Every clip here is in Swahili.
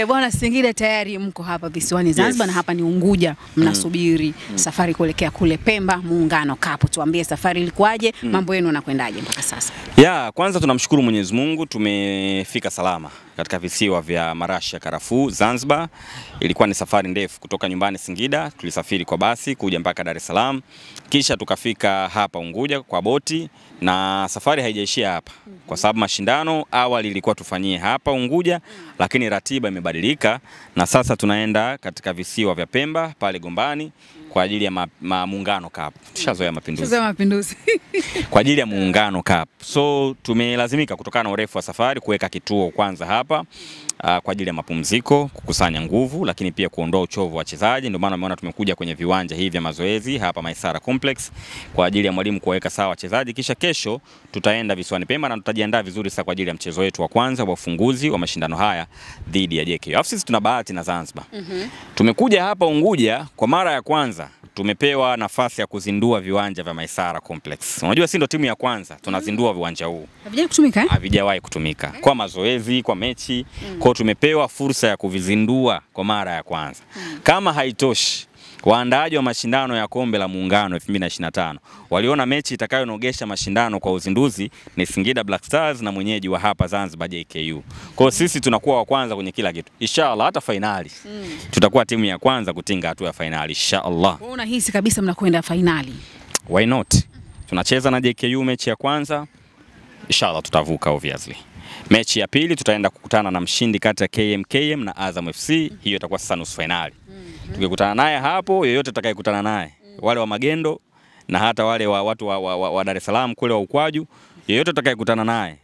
Bwana, Singida tayari mko hapa visiwani Zanzibar, na hapa ni Unguja, mnasubiri safari kuelekea kule Pemba Muungano Cup. Tuambie safari ilikuwaje, mambo yenu yanakwendaje mpaka sasa? Kwanza tunamshukuru Mwenyezi Mungu, tumefika salama katika visiwa vya Marashi ya Karafuu Zanzibar. Ilikuwa ni safari ndefu kutoka nyumbani Singida, tulisafiri kwa basi kuja mpaka Dar es Salaam, kisha tukafika hapa Unguja kwa boti, na safari haijaishia hapa kwa sababu mashindano awali ilikuwa tufanyie hapa Unguja, lakini ratiba imebadilika na sasa tunaenda katika visiwa vya Pemba pale Gombani kwa ajili ya Muungano Cup. Tushazoea mapinduzi. Kwa ajili ya Muungano Cup. So tumelazimika kutokana na urefu wa safari kuweka kituo kwanza hapa kwa ajili ya mapumziko, kukusanya nguvu, lakini pia kuondoa uchovu wa wachezaji. Ndio maana umeona tumekuja kwenye viwanja hivi vya mazoezi hapa Maisara Complex kwa ajili ya mwalimu kuweka sawa wachezaji, kisha kesho tutaenda visiwani Pemba na tutajiandaa vizuri sasa kwa ajili ya mchezo wetu wa kwanza wa ufunguzi wa mashindano haya dhidi ya JKU. Alafu sisi tuna bahati na Zanzibar. Tumekuja hapa Unguja kwa mara ya kwanza, tumepewa nafasi ya kuzindua viwanja vya Maisara Complex. Unajua sisi ndio timu ya kwanza tunazindua viwanja huu. Havijawahi kutumika? Havijawahi kutumika. Kwa mazoezi, kwa mechi, kwa tumepewa fursa ya kuvizindua kwa mara ya kwanza. Kama haitoshi, waandaaji wa mashindano ya Kombe la Muungano 2025 waliona mechi itakayonogesha mashindano kwa uzinduzi ni Singida Black Stars na mwenyeji wa hapa Zanzibar JKU. Kwa sisi tunakuwa wa kwanza kwenye kila kitu. Inshallah hata finali. Tutakuwa timu ya kwanza kutinga hatua ya finali inshallah. Wewe unahisi kabisa mnakwenda finali? Why not? Tunacheza na JKU mechi ya kwanza. Inshallah tutavuka obviously. Mechi ya pili tutaenda kukutana na mshindi kati ya KMKM na Azam FC. Hiyo itakuwa sasa nusu finali. Tukikutana naye hapo, yoyote atakayekutana naye, wale wa Magendo na hata wale wa watu wa Dar es Salaam kule wa Ukwaju, yoyote atakayekutana naye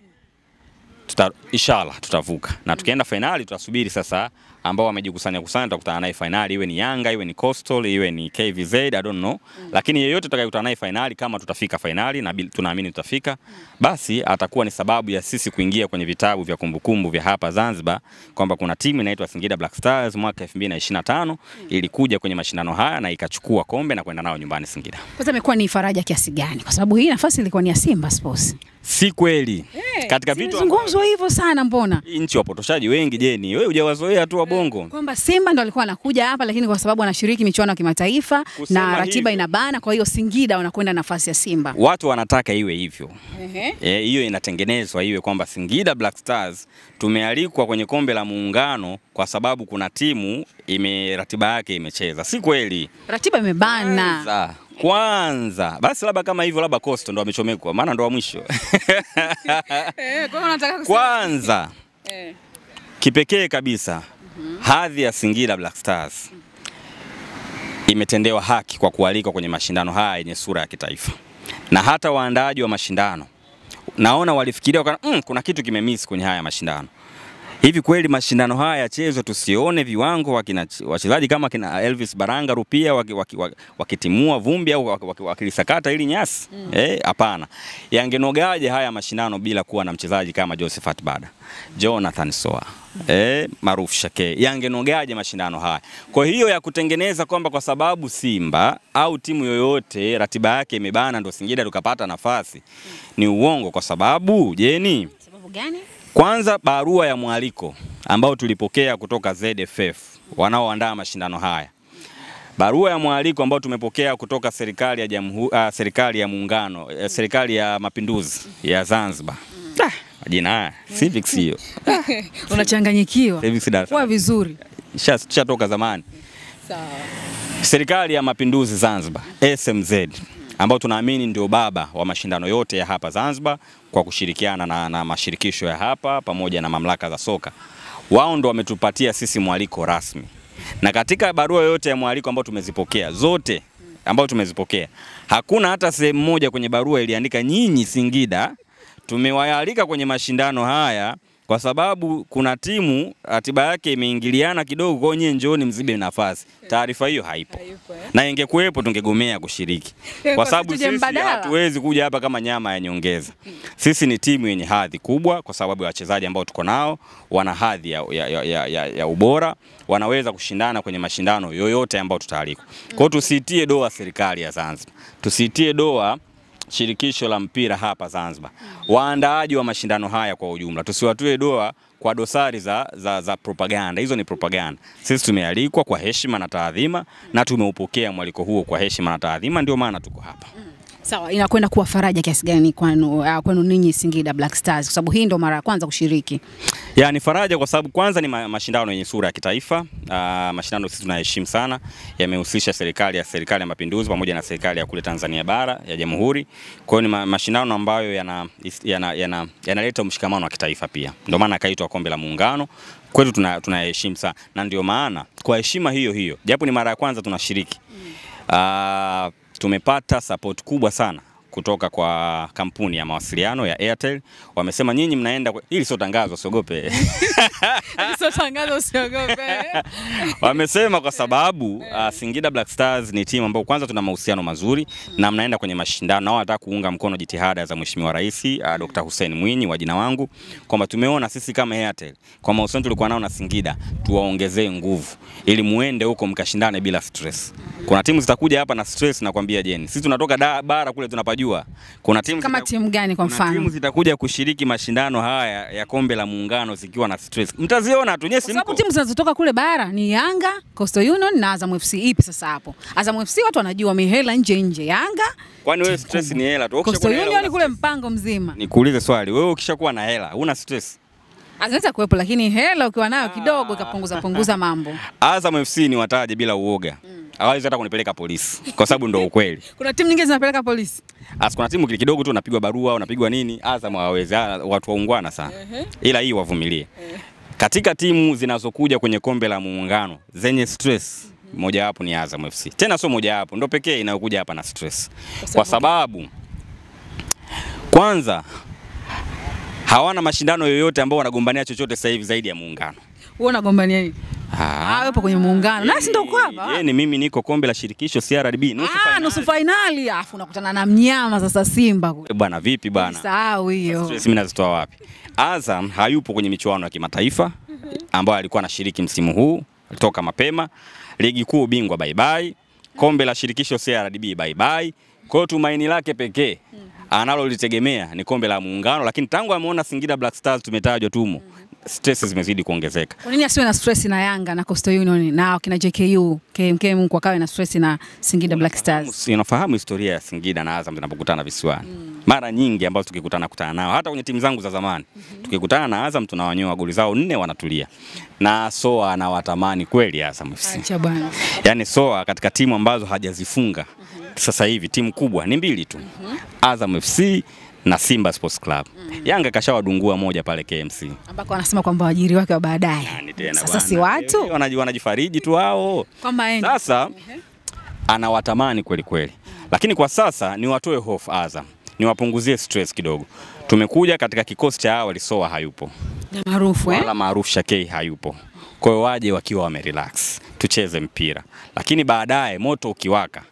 inshallah tutavuka. Na tukienda finali tutasubiri sasa ambao wamejikusanya tutakutana naye finali, iwe ni Yanga, iwe ni Coastal, iwe ni KVZ, I don't know. Lakini yeyote atakayekutana naye finali, kama tutafika finali na tunaamini tutafika, basi atakuwa ni sababu ya sisi kuingia kwenye vitabu vya kumbukumbu vya hapa Zanzibar kwamba kuna timu inaitwa Singida Black Stars mwaka 2025 ilikuja kwenye mashindano haya na ikachukua kombe na kwenda nao nyumbani Singida. Kwanza imekuwa ni faraja kiasi gani? Kwa sababu hii nafasi ilikuwa ni ya Simba Sports. Si kweli. Katika vitu zungumzo hivyo sana mbona? Nchi wapotoshaji wengi Jeni. Wewe hujawazoea tu wa Bongo. Kwamba Simba ndo alikuwa anakuja hapa lakini kwa sababu anashiriki michuano ya kimataifa na ratiba inabana, kwa hiyo Singida wanakwenda nafasi ya Simba. Watu wanataka iwe hivyo. Hiyo inatengenezwa iwe kwamba Singida Black Stars tumealikwa kwenye Kombe la Muungano kwa sababu kuna timu ratiba yake imecheza. Si kweli. Ratiba imebana. Kwanza basi labda kama hivyo labda Coastal ndo amechomekwa maana ndo wa mwisho. Kwanza kipekee kabisa hadhi ya Singida Black Stars imetendewa haki kwa kualikwa kwenye mashindano haya yenye sura ya kitaifa. Na hata waandaaji wa mashindano naona walifikiria kuna kitu kimemiss kwenye haya mashindano. Hivi kweli mashindano haya yachezwe tusione viwango wachezaji kama kina Elvis Baranga Rupia wakitimua vumbi au wakilisakata ili nyasi? Hapana. Yangenogaje haya mashindano bila kuwa na mchezaji kama Josephat Bada, Jonathan Soa, Maruf Shake? Yangenogaje mashindano haya? Kwa hiyo ya kutengeneza kwamba kwa sababu Simba au timu yoyote ratiba yake imebana ndo Singida tukapata nafasi ni uongo. Kwa sababu Jeni, sababu gani? Kwanza barua ya mwaliko ambao tulipokea kutoka ZFF wanaoandaa mashindano haya. Barua ya mwaliko ambao tumepokea kutoka serikali ya Muungano, serikali ya Mapinduzi ya Zanzibar. Majina haya, Civics hiyo. Unachanganyikiwa. Kwa vizuri. Shatoka zamani. Sawa. Serikali ya Mapinduzi Zanzibar, SMZ, ambao tunaamini ndio baba wa mashindano yote ya hapa Zanzibar kwa kushirikiana na mashirikisho ya hapa pamoja na mamlaka za soka. Wao ndio wametupatia sisi mwaliko rasmi. Na katika barua yote ya mwaliko ambao tumezipokea, zote ambao tumezipokea, hakuna hata sehemu moja kwenye barua iliandika nyinyi Singida tumewaalika kwenye mashindano haya kwa sababu kuna timu ratiba yake imeingiliana kidogo, kwa nyinyi njooni mzibe nafasi. Taarifa hiyo haipo. Na ingekuwepo tungegomea kushiriki. Kwa sababu sisi hatuwezi kuja hapa kama nyama ya nyongeza. Sisi ni timu yenye hadhi kubwa kwa sababu ya wachezaji ambao tuko nao, wana hadhi ya ubora, wanaweza kushindana kwenye mashindano yoyote ambao tutaalikwa. Kwa hiyo tusitie doa serikali ya Zanzibar. Tusitie doa shirikisho la mpira hapa Zanzibar. Waandaaji wa mashindano haya kwa ujumla. Tusiwatue doa kwa dosari za propaganda. Hizo ni propaganda. Sisi tumealikwa kwa heshima na taadhima na tumeupokea mwaliko huo kwa heshima na taadhima, ndio maana tuko hapa. Sawa, inakwenda kuwa faraja kiasi gani kwenu ninyi Singida Black Stars, kwa sababu hii ndio mara ya kwanza kushiriki? Ni faraja kwa sababu kwanza ni mashindano yenye sura ya kitaifa. Mashindano sisi tunaheshimu sana, yamehusisha serikali ya Mapinduzi pamoja na serikali ya kule Tanzania bara ya Jamhuri. Kwa hiyo ni mashindano ambayo yanaleta mshikamano wa kitaifa pia. Ndio maana kaitwa Kombe la Muungano. Kwetu tunaheshimu sana, na ndio maana kwa heshima hiyo japo ni mara ya kwanza tunashiriki, tumepata support kubwa sana kutoka kwa kampuni ya mawasiliano ya Airtel. Wamesema nyinyi mnaenda hili sio tangazo, usiogope. Sio tangazo, usiogope. Wamesema kwa sababu Singida Black Stars ni timu ambayo kwanza tuna mahusiano mazuri na mnaenda kwenye mashindano, na wanataka kuunga mkono jitihada za Mheshimiwa Rais Dr. Hussein Mwinyi wa jina wangu, kwamba tumeona sisi kama Airtel kwa mahusiano tulikuwa nao na Singida tuwaongezee nguvu ili muende huko mkashindane bila stress. Kuna timu zitakuja hapa na stress, na kwambia Jeni, sisi tunatoka bara kule tunapajua. Kuna timu kama timu gani kwa mfano? Timu zitakuja kushiriki mashindano haya ya Kombe la Muungano zikiwa na stress. Mtaziona tu nyesi. Kwa sababu timu zinazotoka kule bara ni Yanga, Coastal Union na Azam FC. Ipi sasa hapo? Azam FC watu wanajua mihela nje. Yanga, kwani wewe stress ni hela tu? Coastal Union kule mpango mzima. Nikuulize swali, wewe ukishakuwa na hela una stress? Anaweza kuwepo, lakini hela ukiwa nayo kidogo ikapunguza mambo. Azam FC ni wataje bila uoga. Hawezi hata kunipeleka polisi kwa sababu ndio ukweli. Kuna timu nyingine zinapeleka polisi. Kuna timu kidogo tu unapigwa barua, unapigwa nini. Azam hawezi, watu waungwana sana. Ila hii wavumilie. Katika timu zinazokuja kwenye Kombe la Muungano zenye stress, moja wapo ni Azam FC. Tena sio moja wapo, ndio pekee inayokuja hapa na stress. Kwa sababu kwanza hawana mashindano yoyote ambao wanagombania chochote sasa hivi zaidi ya Muungano. Wewe unagombania nini? Wewe kwenye Muungano. Na si ndio uko hapa? Mimi niko Kombe la Shirikisho CRDB nusu finali, afu unakutana na mnyama sasa Simba. Bwana vipi bwana? Sahau hiyo. Stress mimi nazitoa wapi? Azam hayupo kwenye michuano ya kimataifa ambayo alikuwa anashiriki msimu huu, alitoka mapema. Ligi kuu bingwa bye bye. Kombe la Shirikisho CRDB bye bye. Kwa hiyo tumaini lake pekee analolitegemea ni Kombe la Muungano, lakini tangu ameona Singida Black Stars tumetajwa tumo, stress zimezidi kuongezeka. Kwa nini asiwe na stress na Yanga na Coastal Union na kina JKU, KMK kwa kawe na stress na Singida Black Stars? Unafahamu historia ya Singida na Azam zinapokutana visiwani. Mara nyingi ambazo tukikutana nao, hata kwenye timu zangu za zamani, tukikutana na Azam tunawanyoa goli zao 4 wanatulia. Na Soa anawatamani kweli Azam FC. Acha bwana. Yaani Soa katika timu ambazo hajazifunga sasa hivi timu kubwa ni 2 tu. Azam FC na Simba Sports Club. Yanga kashawadungua moja pale KMC, ambako wanasema kwamba wajiri wake wa baadaye. Sasa si watu wanajifariji tu wao. Sasa anawatamani kweli. Lakini kwa sasa ni watoe hofu Azam, niwapunguzie stress kidogo. Tumekuja katika kikosi cha awali, Soa hayupo. Na maarufu wala maarufu Shakei hayupo. Kwa hiyo waje wakiwa wamerelax, tucheze mpira. Lakini baadaye moto ukiwaka,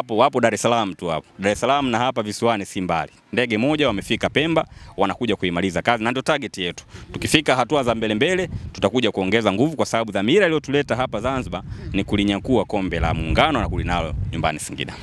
wapo Dar es Salaam tu hapo. Dar es Salaam na hapa visiwani si mbali. Ndege moja wamefika Pemba, wanakuja kuimaliza kazi, na ndio target yetu. Tukifika hatua za mbele tutakuja kuongeza nguvu, kwa sababu dhamira iliyotuleta hapa Zanzibar ni kulinyakua Kombe la Muungano na kulinalo nyumbani Singida.